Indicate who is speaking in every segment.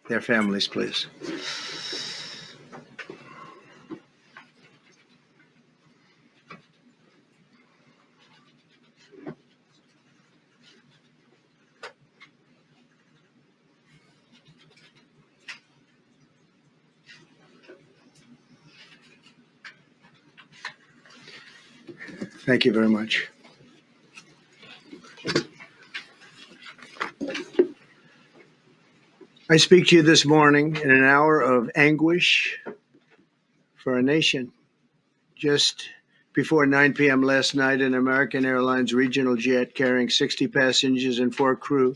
Speaker 1: their families, please. Thank you very much. I speak to you this morning in an hour of anguish for our nation. Just before 9 p.m. last night, an American Airlines regional jet carrying 60 passengers and 4 crew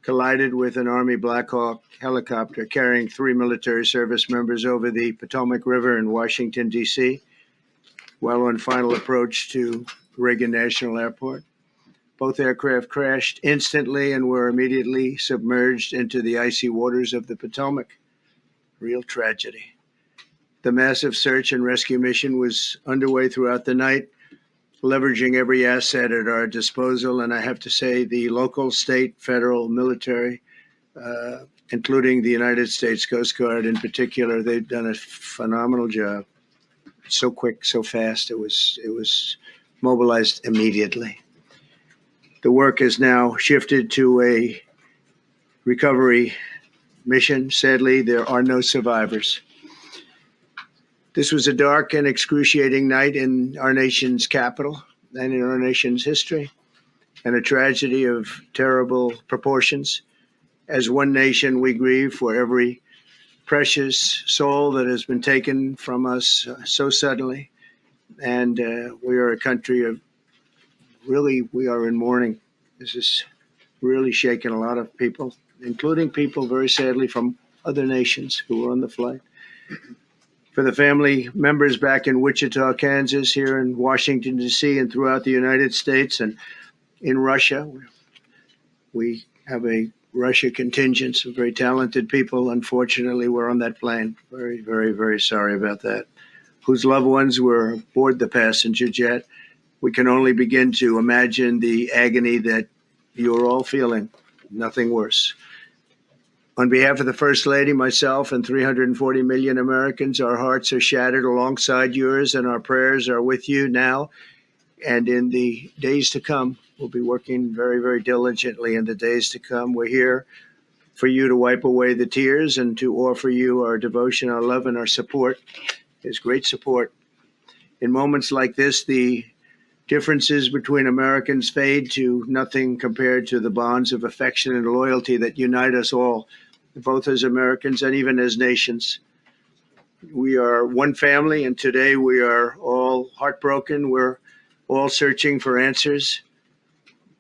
Speaker 1: collided with an Army Black Hawk helicopter carrying 3 military service members over the Potomac River in Washington, D.C., while on final approach to Reagan National Airport. Both aircraft crashed instantly and were immediately submerged into the icy waters of the Potomac. Real tragedy. The massive search and rescue mission was underway throughout the night, leveraging every asset at our disposal. And I have to say, the local, state, federal, military, including the United States Coast Guard in particular, they've done a phenomenal job. So quick, so fast. It was mobilized immediately. The work has now shifted to a recovery mission. Sadly, there are no survivors. This was a dark and excruciating night in our nation's capital and in our nation's history, and a tragedy of terrible proportions. As one nation, we grieve for every precious soul that has been taken from us so suddenly. And we are a country of we are in mourning. This is really shaken a lot of people, including people, very sadly, from other nations who were on the flight. For the family members back in Wichita, Kansas, here in Washington, D.C., and throughout the United States and in Russia, we have a Russia contingent, some very talented people, unfortunately, were on that plane. Very, very, very sorry about that. Whose loved ones were aboard the passenger jet. We can only begin to imagine the agony that you're all feeling. Nothing worse. On behalf of the First Lady, myself, and 340 million Americans, our hearts are shattered alongside yours, and our prayers are with you now and in the days to come. We'll be working very, very diligently in the days to come. We're here for you to wipe away the tears and to offer you our devotion, our love, and our support. There's great support. In moments like this, the differences between Americans fade to nothing compared to the bonds of affection and loyalty that unite us all, both as Americans and even as nations. We are one family, and today we are all heartbroken. We're all searching for answers.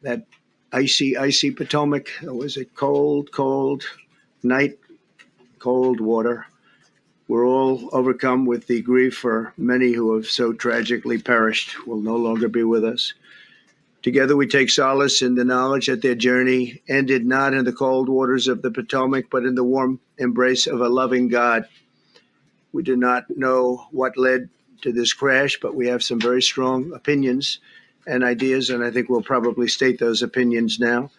Speaker 1: That icy Potomac, it was a cold, cold night, cold water. We're all overcome with the grief for many who have so tragically perished, will no longer be with us. Together we take solace in the knowledge that their journey ended not in the cold waters of the Potomac, but in the warm embrace of a loving God. We do not know what led to this crash, but we have some very strong opinions and ideas, and I think we'll probably state those opinions now.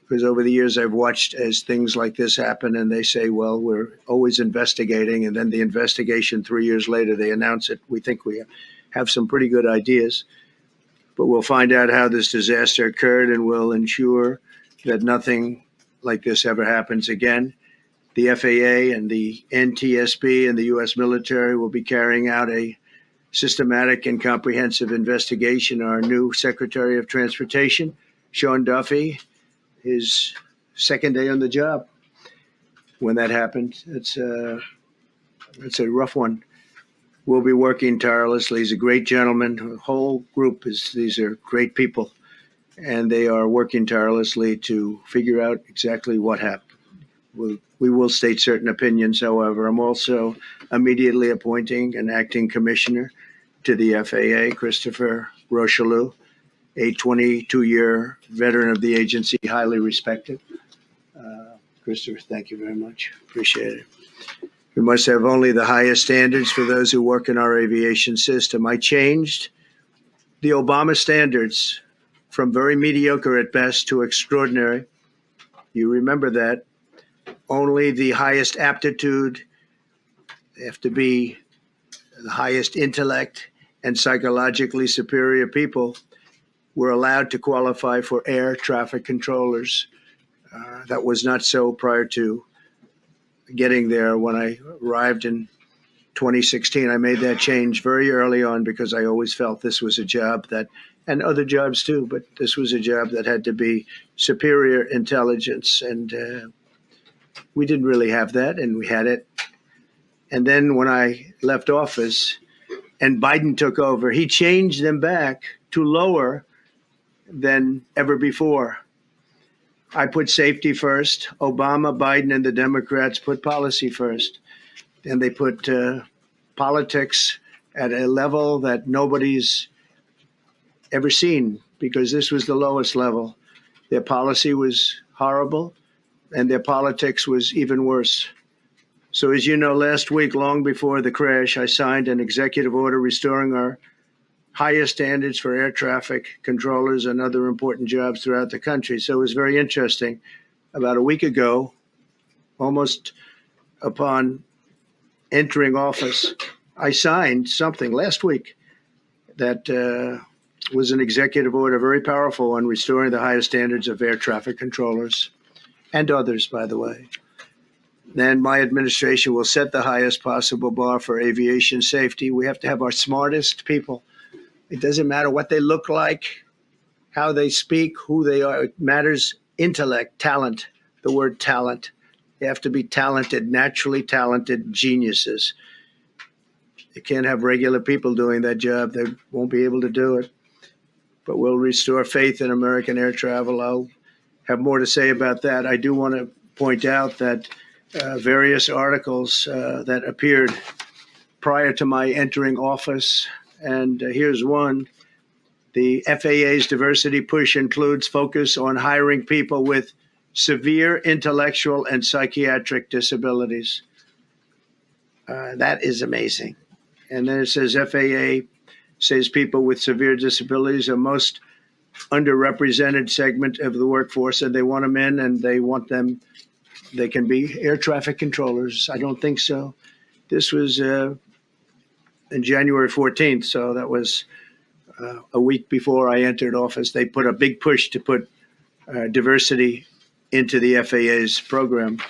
Speaker 1: Because over the years, I've watched as things like this happen, and they say, well, we're always investigating. And then the investigation, 3 years later, they announce it. We think we have some pretty good ideas. But we'll find out how this disaster occurred, and we'll ensure that nothing like this ever happens again. The FAA and the NTSB and the U.S. military will be carrying out a systematic and comprehensive investigation. Our new Secretary of Transportation, Sean Duffy, his second day on the job when that happened. It's a rough one. We'll be working tirelessly. He's a great gentleman. The whole group these are great people, and they are working tirelessly to figure out exactly what happened. We will state certain opinions, however. I'm also immediately appointing an acting commissioner to the FAA, Christopher Rocheleau, a 22-year veteran of the agency, highly respected. Christopher, thank you very much. Appreciate it. We must have only the highest standards for those who work in our aviation system. I changed the Obama standards from very mediocre at best to extraordinary. You remember that. Only the highest aptitude, they have to be the highest intellect and psychologically superior people were allowed to qualify for air traffic controllers. That was not so prior to getting there. When I arrived in 2016, I made that change very early on because I always felt this was a job that, and other jobs too, but this was a job that had to be superior intelligence. And we didn't really have that, and we had it. And then when I left office and Biden took over, he changed them back to lower than ever before. I put safety first. Obama, Biden, and the Democrats put policy first. And they put politics at a level that nobody's ever seen, because this was the lowest level. Their policy was horrible, and their politics was even worse. So as you know, last week, long before the crash, I signed an executive order restoring our highest standards for air traffic controllers and other important jobs throughout the country. So it was very interesting. About a week ago, almost upon entering office, I signed something last week that was an executive order, very powerful, on restoring the highest standards of air traffic controllers and others, by the way. Then my administration will set the highest possible bar for aviation safety. We have to have our smartest people. It doesn't matter what they look like, how they speak, who they are. It matters intellect, talent, the word talent. They have to be talented, naturally talented geniuses. You can't have regular people doing that job. They won't be able to do it. But we'll restore faith in American air travel. I'll have more to say about that. I do want to point out that various articles that appeared prior to my entering office, and here's one. The FAA's diversity push includes focus on hiring people with severe intellectual and psychiatric disabilities. That is amazing. And then it says FAA says people with severe disabilities are most underrepresented segment of the workforce, and they want them in, and they want them, they can be air traffic controllers. I don't think so. This was in January 14th, so that was a week before I entered office. They put a big push to put diversity into the FAA's program.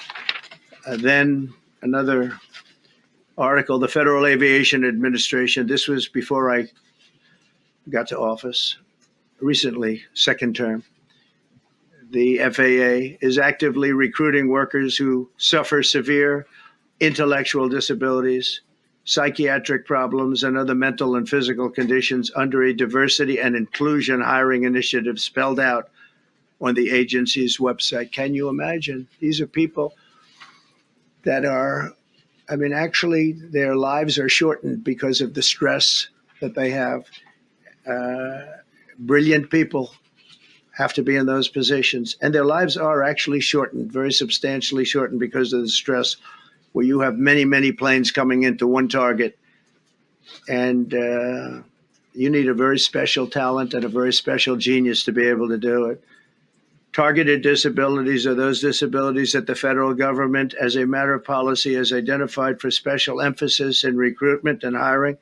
Speaker 1: Then another article, the Federal Aviation Administration. This was before I got to office, recently, second term. The FAA is actively recruiting workers who suffer severe intellectual disabilities, psychiatric problems, and other mental and physical conditions under a diversity and inclusion hiring initiative spelled out on the agency's website. Can you imagine? These are people that are, I mean, actually, their lives are shortened because of the stress that they have. Brilliant people have to be in those positions, and their lives are actually shortened, very substantially shortened, because of the stress, where you have many, many planes coming into one target, and you need a very special talent and a very special genius to be able to do it. Targeted disabilities are those disabilities that the federal government, as a matter of policy, has identified for special emphasis in recruitment and hiring.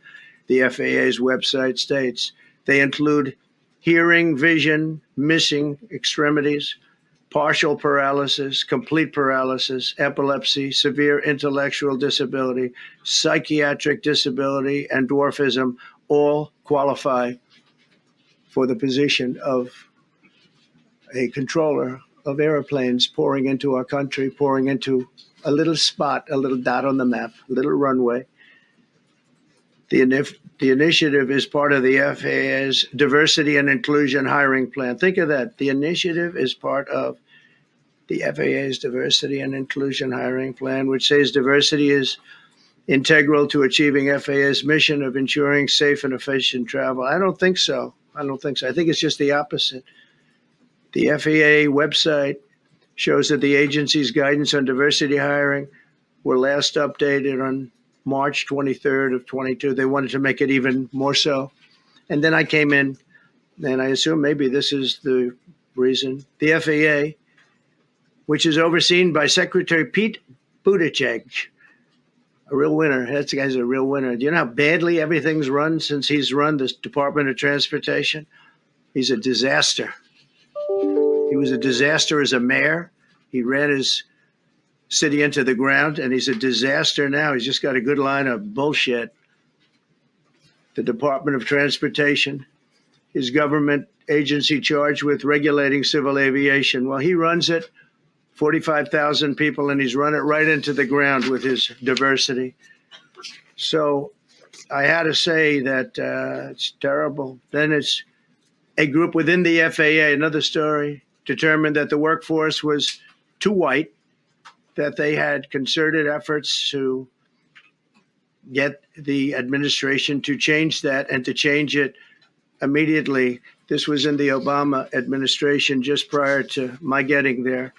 Speaker 1: The FAA's website states they include hearing, vision, missing extremities, partial paralysis, complete paralysis, epilepsy, severe intellectual disability, psychiatric disability, and dwarfism all qualify for the position of a controller of airplanes pouring into our country, pouring into a little spot, a little dot on the map, a little runway. The initiative is part of the FAA's diversity and inclusion hiring plan. Think of that. The initiative is part of the FAA's diversity and inclusion hiring plan, which says diversity is integral to achieving FAA's mission of ensuring safe and efficient travel. I don't think so. I think it's just the opposite. The FAA website shows that the agency's guidance on diversity hiring were last updated on March 23rd of 22. They wanted to make it even more so. And then I came in, and I assume maybe this is the reason. The FAA which is overseen by Secretary Pete Buttigieg. A real winner. That guy's a real winner. Do you know how badly everything's run since he's run this Department of Transportation? He's a disaster. He was a disaster as a mayor. He ran his city into the ground, and he's a disaster now. He's just got a good line of bullshit. The Department of Transportation, his government agency charged with regulating civil aviation. Well, he runs it, 45,000 people, and he's run it right into the ground with his diversity. So I had to say that it's terrible. Then it's a group within the FAA, another story, determined that the workforce was too white, that they had concerted efforts to get the administration to change that and to change it immediately. This was in the Obama administration just prior to my getting there.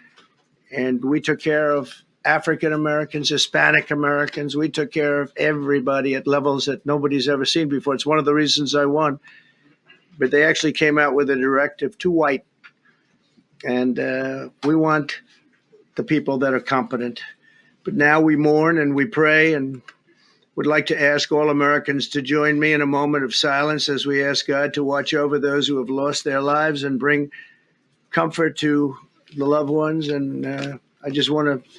Speaker 1: And we took care of African Americans, Hispanic Americans. We took care of everybody at levels that nobody's ever seen before. It's one of the reasons I won. But they actually came out with a directive, too white. And we want the people that are competent. But now we mourn and we pray and would like to ask all Americans to join me in a moment of silence as we ask God to watch over those who have lost their lives and bring comfort to the loved ones. And I just want to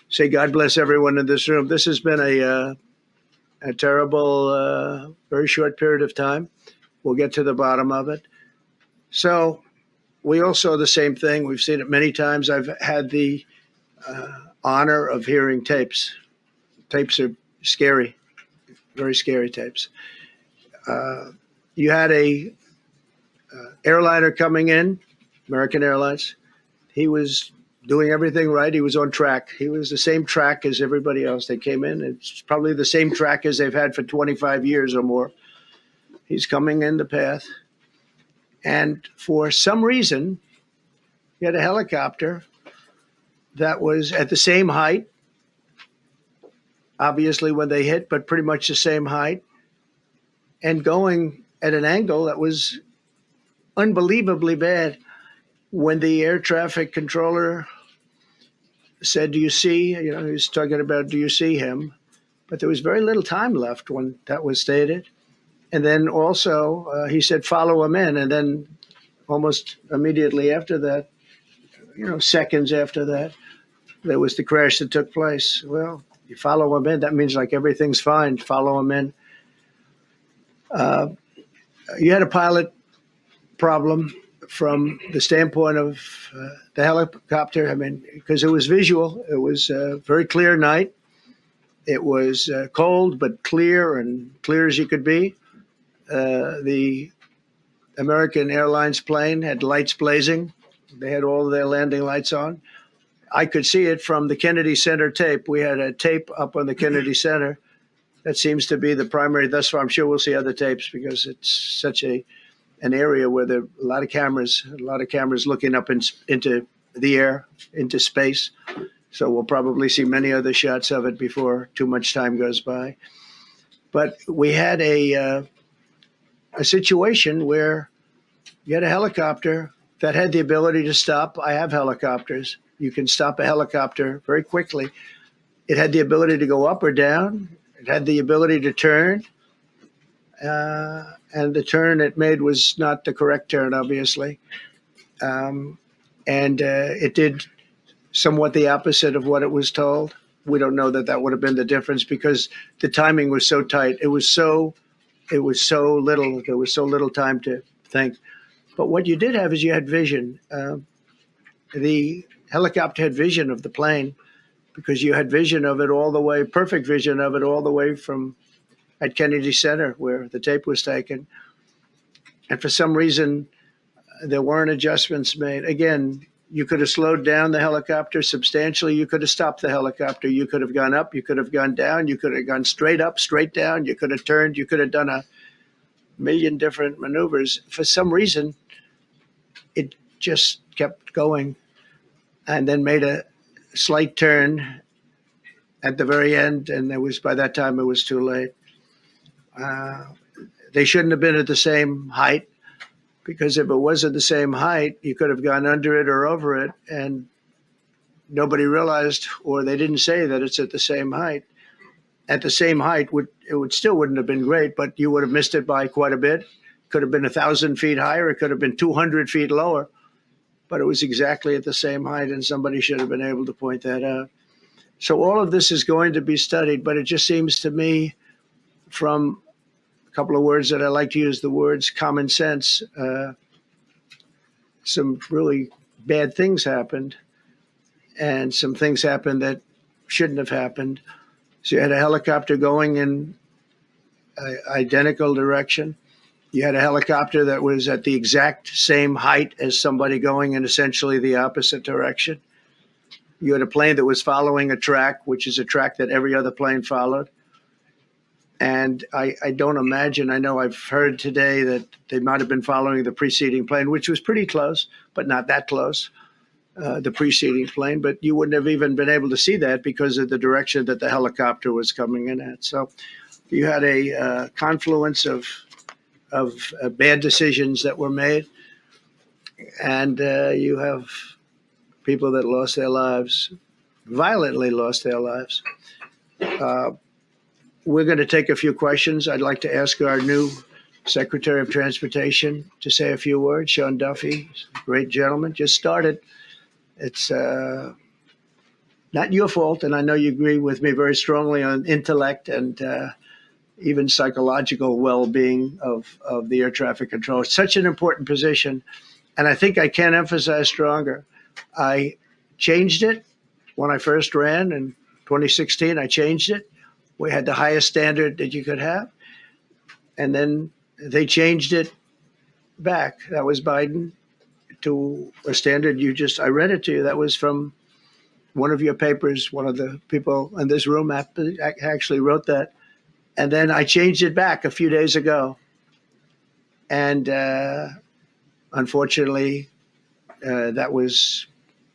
Speaker 1: say God bless everyone in this room. This has been a terrible, very short period of time. We'll get to the bottom of it. So we all saw the same thing. We've seen it many times. I've had the honor of hearing tapes. Tapes are scary, very scary tapes. You had a airliner coming in, American Airlines. He was doing everything right. He was on track. He was the same track as everybody else. They came in. It's probably the same track as they've had for 25 years or more. He's coming in the path. And for some reason, he had a helicopter that was at the same height, obviously when they hit, but pretty much the same height, and going at an angle that was unbelievably bad. When the air traffic controller said, do you see, he was talking about, do you see him? But there was very little time left when that was stated. And then also he said, follow him in. And then almost immediately after that, seconds after that, there was the crash that took place. Well, you follow him in, that means like everything's fine. Follow him in. You had a pilot problem from the standpoint of the helicopter. I mean, because it was visual. It was a very clear night. It was cold, but clear, and clear as you could be. The American Airlines plane had lights blazing. They had all of their landing lights on. I could see it from the Kennedy Center tape. We had a tape up on the Kennedy Center. That seems to be the primary thus far. I'm sure we'll see other tapes because it's such an area where there are a lot of cameras looking up into the air, into space. So we'll probably see many other shots of it before too much time goes by. But we had a situation where you had a helicopter that had the ability to stop. I have helicopters. You can stop a helicopter very quickly. It had the ability to go up or down. It had the ability to turn. And the turn it made was not the correct turn, obviously. And it did somewhat the opposite of what it was told. We don't know that would have been the difference because the timing was so tight. It was so little. There was so little time to think. But what you did have is you had vision. The helicopter had vision of the plane because you had vision of it all the way, perfect vision of it all the way from at Kennedy Center where the tape was taken. And for some reason, there weren't adjustments made. Again, you could have slowed down the helicopter substantially. You could have stopped the helicopter. You could have gone up. You could have gone down. You could have gone straight up, straight down. You could have turned. You could have done a million different maneuvers. For some reason, it just kept going and then made a slight turn at the very end. And by that time, it was too late. They shouldn't have been at the same height because if it was at the same height, you could have gone under it or over it. And nobody realized, or they didn't say that it's at the same height. At the same height, still wouldn't have been great, but you would have missed it by quite a bit. Could have been 1,000 feet higher. It could have been 200 feet lower, but it was exactly at the same height, and somebody should have been able to point that out. So all of this is going to be studied, but it just seems to me, from a couple of words that I like to use, the words common sense, some really bad things happened, and some things happened that shouldn't have happened. So you had a helicopter going in an identical direction. You had a helicopter that was at the exact same height as somebody going in essentially the opposite direction. You had a plane that was following a track, which is a track that every other plane followed. And I don't imagine, I know I've heard today that they might have been following the preceding plane, which was pretty close, but not that close, the preceding plane. But you wouldn't have even been able to see that because of the direction that the helicopter was coming in at. So you had a confluence of bad decisions that were made. And you have people that lost their lives, violently lost their lives. We're going to take a few questions. I'd like to ask our new Secretary of Transportation to say a few words. Sean Duffy, great gentleman, just started. It's not your fault, and I know you agree with me very strongly on intellect and even psychological well-being of the air traffic control. It's such an important position, and I think I can't emphasize stronger. I changed it when I first ran in 2016. I changed it. We had the highest standard that you could have. And then they changed it back. That was Biden, to a standard I read it to you. That was from one of your papers. One of the people in this room actually wrote that. And then I changed it back a few days ago. And unfortunately, that was,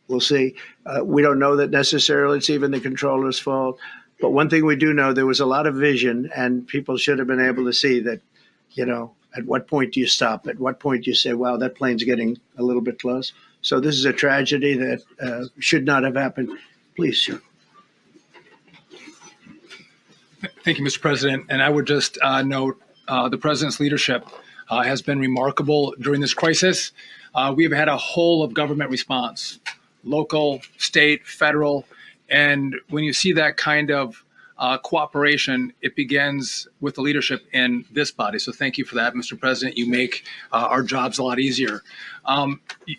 Speaker 1: we'll see. We don't know that necessarily it's even the controller's fault. But one thing we do know, there was a lot of vision, and people should have been able to see that, at what point do you stop? At what point do you say, wow, that plane's getting a little bit close? So this is a tragedy that should not have happened. Please, Sean.
Speaker 2: Thank you, Mr. President. And I would just note the President's leadership has been remarkable during this crisis. We've had a whole of government response, local, state, federal. And when you see that kind of cooperation, it begins with the leadership in this body. So thank you for that, Mr. President. You make our jobs a lot easier.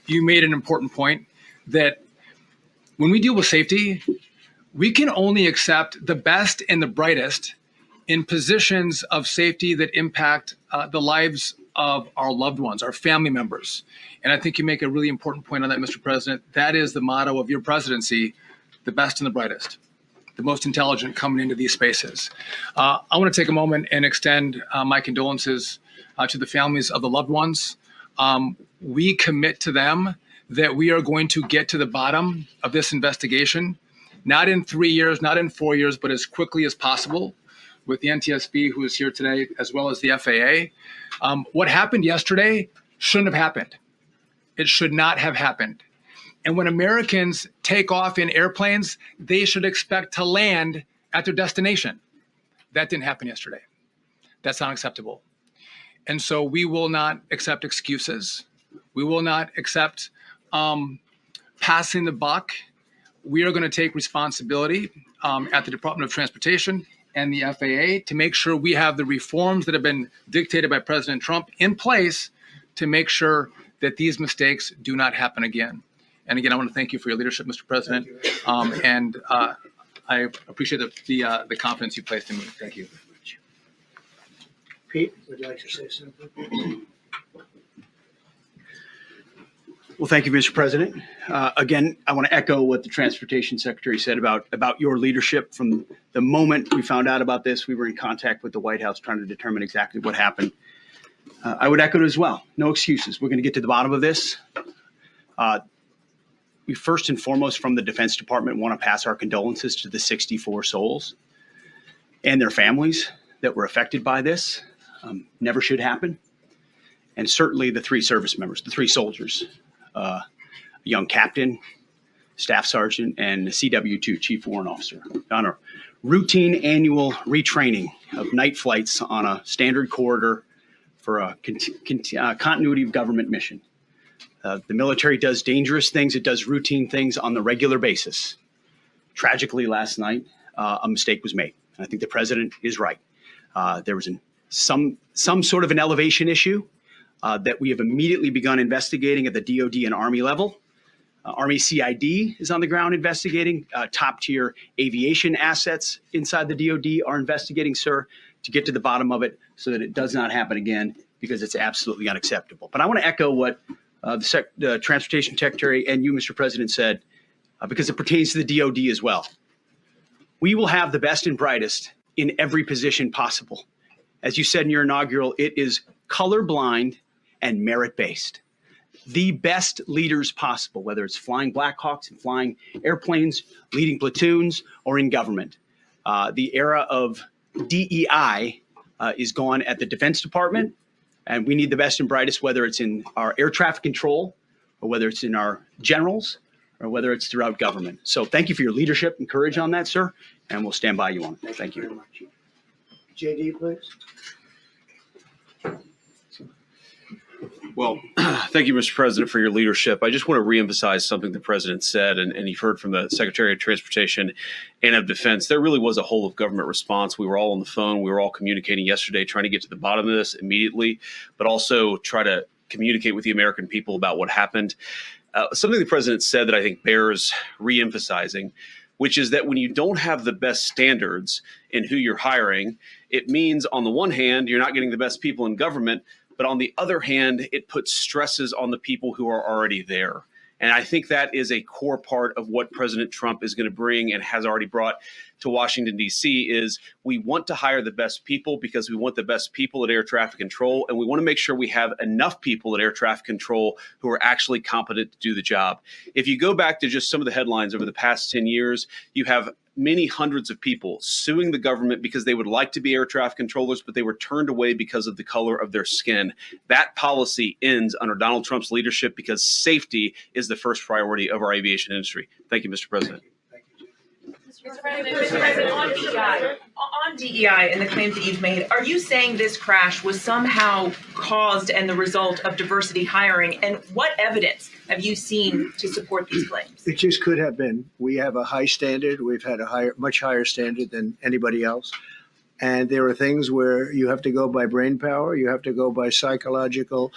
Speaker 2: You made an important point that when we deal with safety, we can only accept the best and the brightest in positions of safety that impact the lives of our loved ones, our family members. And I think you make a really important point on that, Mr. President. That is the motto of your presidency: the best and the brightest, the most intelligent coming into these spaces. I want to take a moment and extend my condolences to the families of the loved ones. We commit to them that we are going to get to the bottom of this investigation, not in 3 years, not in 4 years, but as quickly as possible, with the NTSB, who is here today, as well as the FAA. What happened yesterday shouldn't have happened. It should not have happened. And when Americans take off in airplanes, they should expect to land at their destination. That didn't happen yesterday. That's unacceptable. And so we will not accept excuses. We will not accept passing the buck. We are going to take responsibility at the Department of Transportation and the FAA to make sure we have the reforms that have been dictated by President Trump in place to make sure that these mistakes do not happen again. And again, I want to thank you for your leadership, Mr. President, and I appreciate the confidence you placed in me. Thank you.
Speaker 1: Pete would like to say something.
Speaker 3: Well, thank you, Mr. President. Again, I want to echo what the Transportation Secretary said about your leadership. From the moment we found out about this, we were in contact with the White House trying to determine exactly what happened. I would echo it as well. No excuses. We're going to get to the bottom of this. We first and foremost, from the Defense Department, want to pass our condolences to the 64 souls and their families that were affected by this. Never should happen. And certainly the 3 service members, the 3 soldiers, a young captain, Staff Sergeant and CW2, Chief Warrant Officer, on a routine annual retraining of night flights on a standard corridor for a continuity of government mission. The military does dangerous things. It does routine things on the regular basis. Tragically, last night, a mistake was made. And I think the president is right. There was some sort of an elevation issue that we have immediately begun investigating at the DOD and Army level. Army CID is on the ground investigating. Top tier aviation assets inside the DOD are investigating, sir, to get to the bottom of it so that it does not happen again, because it's absolutely unacceptable. But I want to echo what the Transportation Secretary and you, Mr. President, said, because it pertains to the DOD as well. We will have the best and brightest in every position possible. As you said in your inaugural, it is colorblind and merit-based. The best leaders possible, whether it's flying Blackhawks and flying airplanes, leading platoons, or in government. The era of DEI is gone at the Defense Department, and we need the best and brightest, whether it's in our air traffic control, or whether it's in our generals, or whether it's throughout government. So thank you for your leadership and courage on that, sir, and we'll stand by you on it. Thank you.
Speaker 1: Very much. JD, please.
Speaker 4: Well, thank you, Mr. President, for your leadership. I just want to reemphasize something the President said, and you've heard from the Secretary of Transportation and of Defense. There really was a whole of government response. We were all on the phone. We were all communicating yesterday, trying to get to the bottom of this immediately, but also try to communicate with the American people about what happened. Something the President said that I think bears reemphasizing, which is that when you don't have the best standards in who you're hiring, it means on the one hand, you're not getting the best people in government, but on the other hand, it puts stresses on the people who are already there. And I think that is a core part of what President Trump is going to bring and has already brought to Washington, D.C. is we want to hire the best people because we want the best people at air traffic control. And we want to make sure we have enough people at air traffic control who are actually competent to do the job. If you go back to just some of the headlines over the past 10 years, you have many hundreds of people suing the government because they would like to be air traffic controllers, but they were turned away because of the color of their skin. That policy ends under Donald Trump's leadership because safety is the first priority of our aviation industry. Thank you, Mr. President.
Speaker 5: Mr. President, on DEI and the claims that you've made, are you saying this crash was somehow caused and the result of diversity hiring? And what evidence have you seen to support these claims?
Speaker 1: It just could have been. We have a high standard. We've had a much higher standard than anybody else. And there are things where you have to go by brain power. You have to go by psychological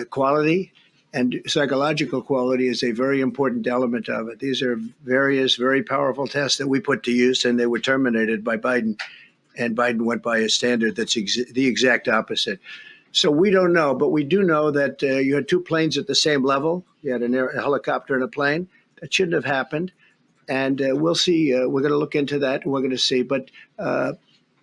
Speaker 1: quality. And psychological quality is a very important element of it. These are various very powerful tests that we put to use, and they were terminated by Biden. And Biden went by a standard that's the exact opposite. So we don't know, but we do know that you had two planes at the same level. You had a helicopter and a plane. That shouldn't have happened. And we'll see. We're going to look into that, and we're going to see. But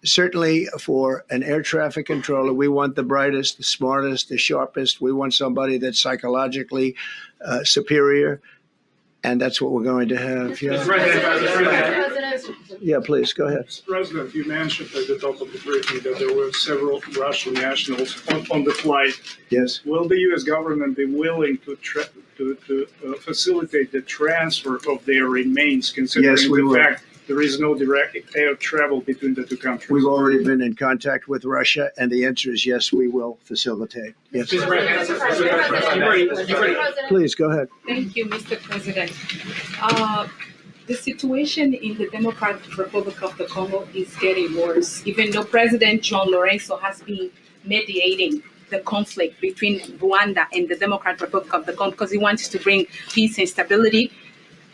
Speaker 1: certainly for an air traffic controller, we want the brightest, the smartest, the sharpest. We want somebody that's psychologically superior. And that's what we're going to have. Yeah, yeah, please, go ahead.
Speaker 6: Mr. President, you mentioned at the top of the briefing that there were several Russian nationals on the flight.
Speaker 1: Yes.
Speaker 6: Will the U.S. government be willing to facilitate the transfer of their remains, considering the fact there is no direct air travel between the two countries?
Speaker 1: We've already been in contact with Russia, and the answer is yes, we will facilitate. Yes. Please, go ahead.
Speaker 7: Thank you, Mr. President. The situation in the Democratic Republic of the Congo is getting worse, even though President John Lorenzo has been mediating the conflict between Rwanda and the Democratic Republic of the Congo because he wants to bring peace and stability.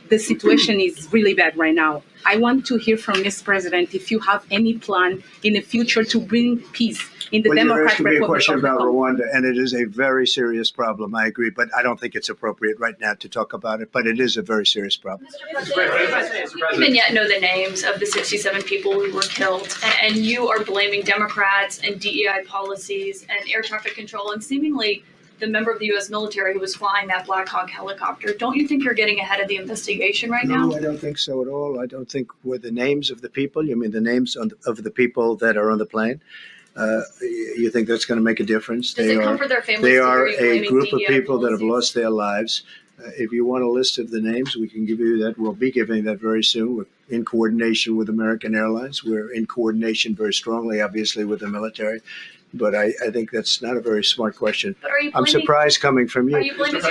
Speaker 7: The situation is really bad right now. I want to hear from Ms. President if you have any plan in the future to bring peace in the Democratic Republic of the Congo.
Speaker 1: You're asking me a question about Rwanda, and it is a very serious problem. I agree, but I don't think it's appropriate right now to talk about it. But it is a very serious problem.
Speaker 8: Mr. President, we don't even yet know the names of the 67 people who were killed, and you are blaming Democrats and DEI policies and air traffic control and seemingly the member of the U.S. military who was flying that Black Hawk helicopter. Don't you think you're getting ahead of the investigation right now?
Speaker 1: No, I don't think so at all. I don't think were the names of the people. You mean the names of the people that are on the plane? You think that's going to make a difference?
Speaker 8: Does it comfort their families?
Speaker 1: They are a group of people that have lost their lives. If you want a list of the names, we can give you that. We'll be giving that very soon. We're in coordination with American Airlines. We're in coordination very strongly, obviously, with the military. But I think that's not a very smart question.
Speaker 8: But are you
Speaker 1: I'm
Speaker 8: blaming,
Speaker 1: surprised coming from
Speaker 8: are
Speaker 1: you.
Speaker 8: you blaming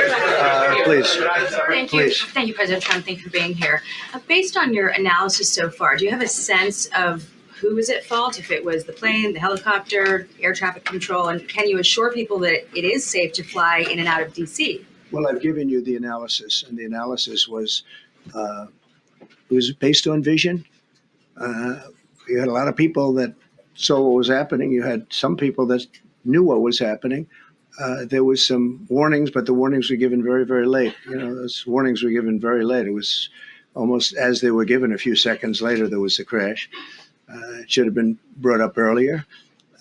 Speaker 1: Please.
Speaker 9: Thank you.
Speaker 1: Please.
Speaker 9: Thank you, President Trump. Thank you for being here. Based on your analysis so far, do you have a sense of who was at fault? If it was the plane, the helicopter, air traffic control, and can you assure people that it is safe to fly in and out of D.C.?
Speaker 1: Well, I've given you the analysis, and the analysis was it was based on vision. You had a lot of people that saw what was happening. You had some people that knew what was happening. There was some warnings, but the warnings were given very, very late. Those warnings were given very late. It was almost as they were given. A few seconds later, there was a crash. It should have been brought up earlier.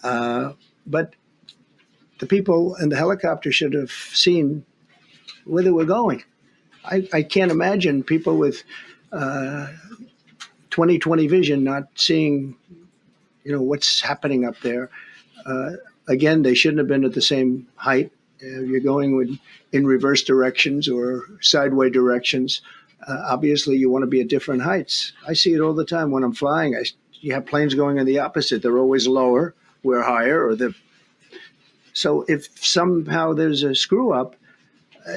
Speaker 1: But the people in the helicopter should have seen where they were going. I can't imagine people with 20/20 vision not seeing, what's happening up there. Again, they shouldn't have been at the same height. You're going in reverse directions or sideways directions. Obviously, you want to be at different heights. I see it all the time when I'm flying. You have planes going in the opposite. They're always lower. We're higher. So if somehow there's a screw up,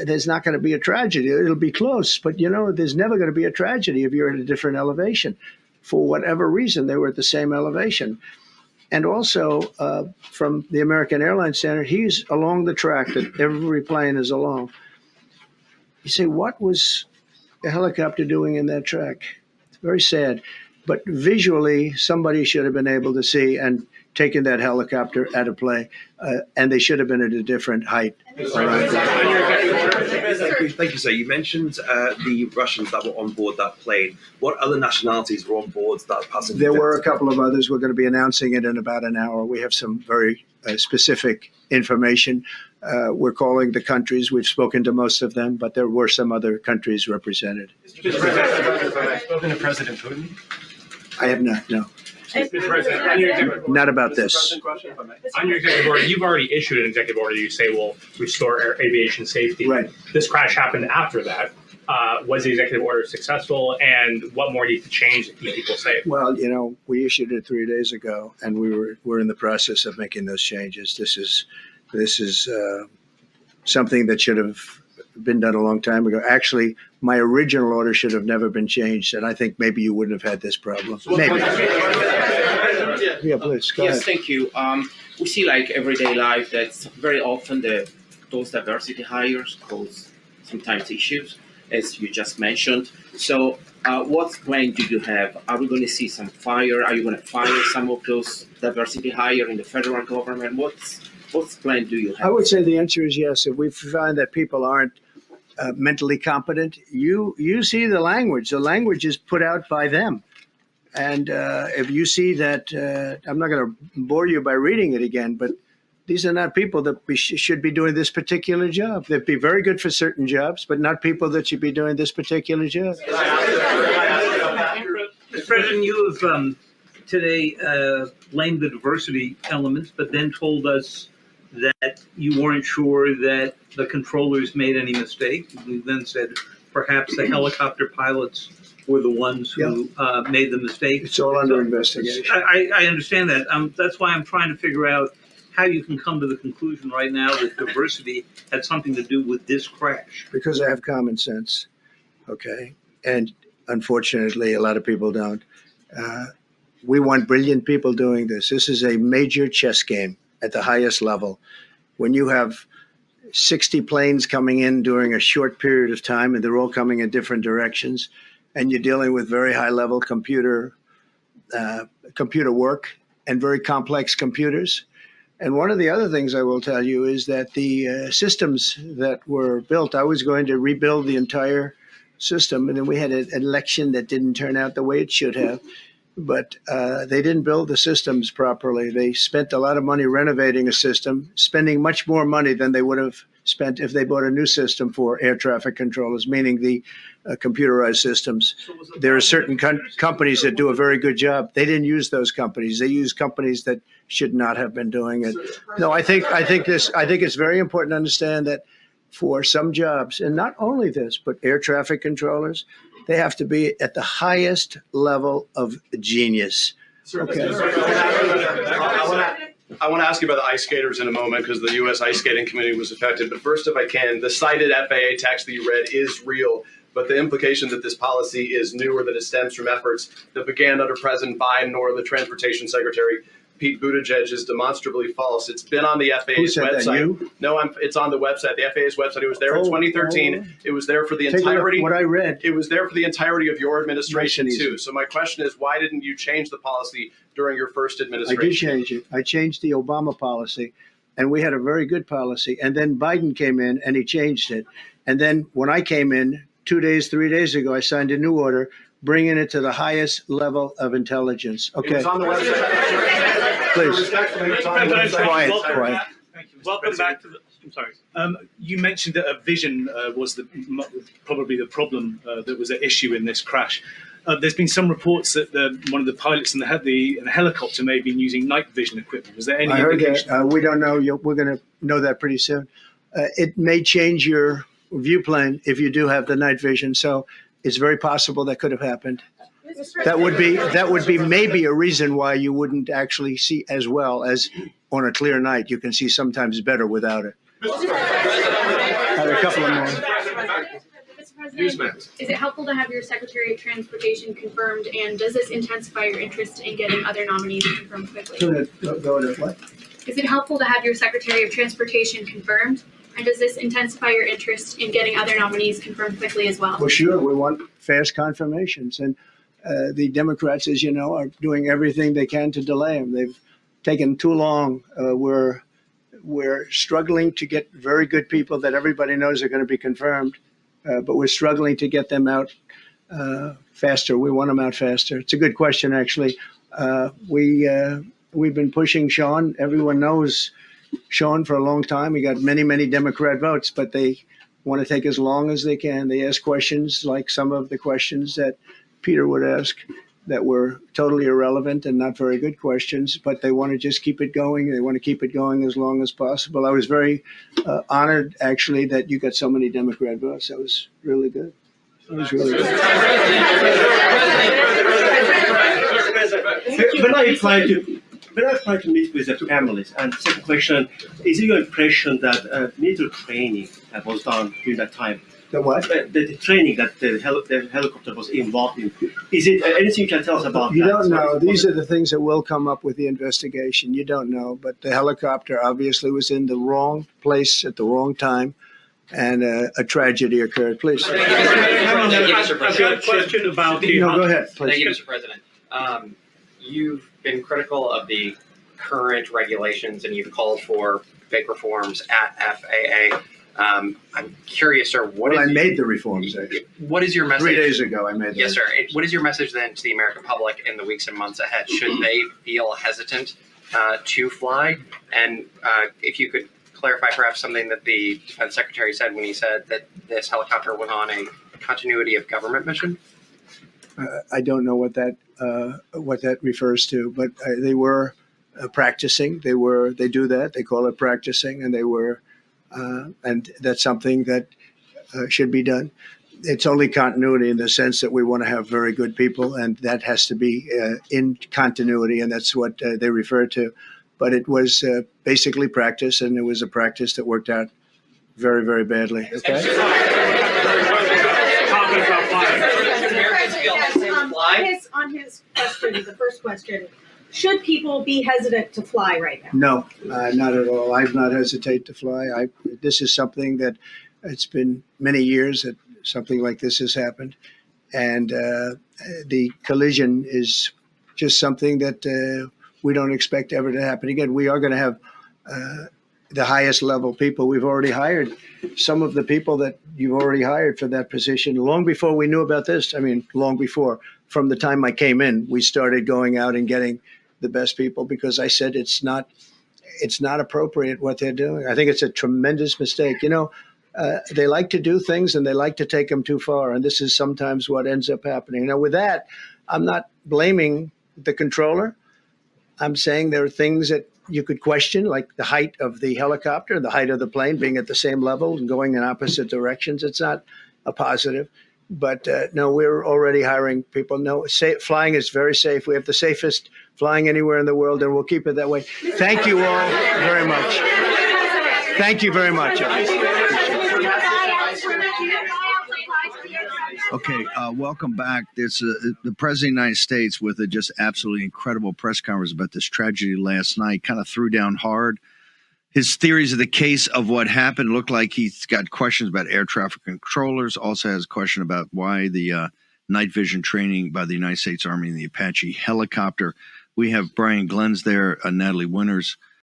Speaker 1: there's not going to be a tragedy. It'll be close, but there's never going to be a tragedy if you're at a different elevation. For whatever reason, they were at the same elevation. And also, from the American Airlines standard, he's along the track that every plane is along. You say, what was the helicopter doing in that track? It's very sad. But visually, somebody should have been able to see and taken that helicopter out of play, and they should have been at a different height.
Speaker 10: Thank you, sir. You mentioned the Russians that were on board that plane. What other nationalities were on board that passenger?
Speaker 1: There were a couple of others. We're going to be announcing it in about an hour. We have some very specific information. We're calling the countries. We've spoken to most of them, but there were some other countries represented.
Speaker 11: Have you spoken to President Putin?
Speaker 1: I have not, no.
Speaker 11: Mr. President, on your executive order,
Speaker 1: Not about this.
Speaker 11: on your executive order, you've already issued an executive order you say will restore aviation safety.
Speaker 1: Right.
Speaker 11: This crash happened after that. Was the executive order successful, and what more needs to change to keep people safe?
Speaker 1: Well, we issued it 3 days ago, and we're in the process of making those changes. This is something that should have been done a long time ago. Actually, my original order should have never been changed, and I think maybe you wouldn't have had this problem. Maybe. Yeah, please, go ahead.
Speaker 12: Yes, thank you. We see like everyday life that very often those diversity hires cause sometimes issues, as you just mentioned. So what plan do you have? Are we going to see some fire? Are you going to fire some of those diversity hire in the federal government? What plan do you have?
Speaker 1: I would say the answer is yes. If we find that people aren't mentally competent, you see the language. The language is put out by them. And if you see that, I'm not going to bore you by reading it again, but these are not people that should be doing this particular job. They'd be very good for certain jobs, but not people that should be doing this particular job.
Speaker 13: Mr. President, you have today blamed the diversity elements, but then told us that you weren't sure that the controllers made any mistake. You then said perhaps the helicopter pilots were the ones who made the mistake.
Speaker 1: It's all under investigation.
Speaker 13: I understand that. That's why I'm trying to figure out how you can come to the conclusion right now that diversity had something to do with this crash.
Speaker 1: Because I have common sense, okay? And unfortunately, a lot of people don't. We want brilliant people doing this. This is a major chess game at the highest level. When you have 60 planes coming in during a short period of time, and they're all coming in different directions, and you're dealing with very high-level computer work and very complex computers. And one of the other things I will tell you is that the systems that were built, I was going to rebuild the entire system, and then we had an election that didn't turn out the way it should have. But they didn't build the systems properly. They spent a lot of money renovating a system, spending much more money than they would have spent if they bought a new system for air traffic controllers, meaning the computerized systems. There are certain companies that do a very good job. They didn't use those companies. They used companies that should not have been doing it. No, I think it's very important to understand that for some jobs. And not only this, but air traffic controllers, they have to be at the highest level of genius. Okay.
Speaker 14: I want to ask you about the ice skaters in a moment because the U.S. Ice Skating Committee was affected. But first, if I can, the cited FAA text that you read is real. But the implication that this policy is new or that it stems from efforts that began under President Biden or the Transportation Secretary Pete Buttigieg is demonstrably false. It's been on the FAA's website.
Speaker 1: That, you?
Speaker 14: No, it's on the website, the FAA's website. It was there in 2013. It was there for the entirety.
Speaker 1: What I read.
Speaker 14: It was there for the entirety of your administration too. So my question is, why didn't you change the policy during your first administration?
Speaker 1: I did change it. I changed the Obama policy, and we had a very good policy. And then Biden came in and he changed it. And then when I came in 3 days ago, I signed a new order bringing it to the highest level of intelligence. Okay.
Speaker 14: It was on the website.
Speaker 1: Please. Quiet.
Speaker 15: Thank you, welcome back to the. I'm sorry. You mentioned that a vision was probably the problem that was at issue in this crash. There's been some reports that one of the pilots in the helicopter may have been using night vision equipment. Was there any?
Speaker 1: I heard
Speaker 15: indication?
Speaker 1: that. We don't know. We're going to know that pretty soon. It may change your view plane if you do have the night vision. So it's very possible that could have happened. That would be maybe a reason why you wouldn't actually see as well as on a clear night. You can see sometimes better without it. Had a couple of more.
Speaker 16: Mr. President, is it helpful to have your Secretary of Transportation confirmed, and does this intensify your interest in getting other nominees confirmed quickly?
Speaker 1: Go to what?
Speaker 16: Is it helpful to have your Secretary of Transportation confirmed, and does this intensify your interest in getting other nominees confirmed quickly as well?
Speaker 1: Well, sure. We want fast confirmations. And the Democrats, as you know, are doing everything they can to delay them. They've taken too long. We're struggling to get very good people that everybody knows are going to be confirmed, but we're struggling to get them out faster. We want them out faster. It's a good question, actually. We've been pushing Sean. Everyone knows Sean for a long time. He got many, many Democrat votes, but they want to take as long as they can. They ask questions like some of the questions that Peter would ask that were totally irrelevant and not very good questions, but they want to just keep it going. They want to keep it going as long as possible. I was very honored, actually, that you got so many Democrat votes. That was really good. That was really good.
Speaker 17: When I try to meet with the families, and second question, is it your impression that military training was done during that time?
Speaker 1: The what?
Speaker 17: The training that the helicopter was involved in. Is it anything you can tell us about
Speaker 1: You
Speaker 17: that?
Speaker 1: don't know. These are the things that will come up with the investigation. You don't know. But the helicopter obviously was in the wrong place at the wrong time, and a tragedy occurred. Please.
Speaker 18: Thank you, Mr. President.
Speaker 13: I've got a question about the.
Speaker 1: No, go ahead, please.
Speaker 18: Thank you, Mr. President. You've been critical of the current regulations, and you've called for big reforms at FAA. I'm curious, sir.
Speaker 1: I made the reforms, actually.
Speaker 18: What is your message?
Speaker 1: 3 days ago, I made them.
Speaker 18: Yes, sir. What is your message then to the American public in the weeks and months ahead? Should they feel hesitant to fly? And if you could clarify perhaps something that the Defense Secretary said when he said that this helicopter was on a continuity of government mission?
Speaker 1: I don't know what that refers to, but they were practicing. They do that. They call it practicing, and they were. And that's something that should be done. It's only continuity in the sense that we want to have very good people, and that has to be in continuity, and that's what they refer to. But it was basically practice, and it was a practice that worked out very, very badly. Okay.
Speaker 19: On his question, the first question, should people be hesitant to fly right now?
Speaker 1: No, not at all. I've not hesitated to fly. This is something that it's been many years that something like this has happened. And the collision is just something that we don't expect ever to happen again. We are going to have the highest level people. We've already hired some of the people that you've already hired for that position long before we knew about this. I mean, long before. From the time I came in, we started going out and getting the best people because I said it's not appropriate what they're doing. I think it's a tremendous mistake. You know, they like to do things and they like to take them too far. And this is sometimes what ends up happening. Now, with that, I'm not blaming the controller. I'm saying there are things that you could question, like the height of the helicopter, the height of the plane being at the same level and going in opposite directions. It's not a positive. But no, we're already hiring people. No, flying is very safe. We have the safest flying anywhere in the world, and we'll keep it that way. Thank you all very much. Thank you very much.
Speaker 20: Okay, welcome back. There's the President of the United States with a just absolutely incredible press conference about this tragedy last night, kind of threw down hard. His theories of the case of what happened look like he's got questions about air traffic controllers, also has a question about why the night vision training by the United States Army and the Apache helicopter. We have Brian Glenn's there, Natalie Winters,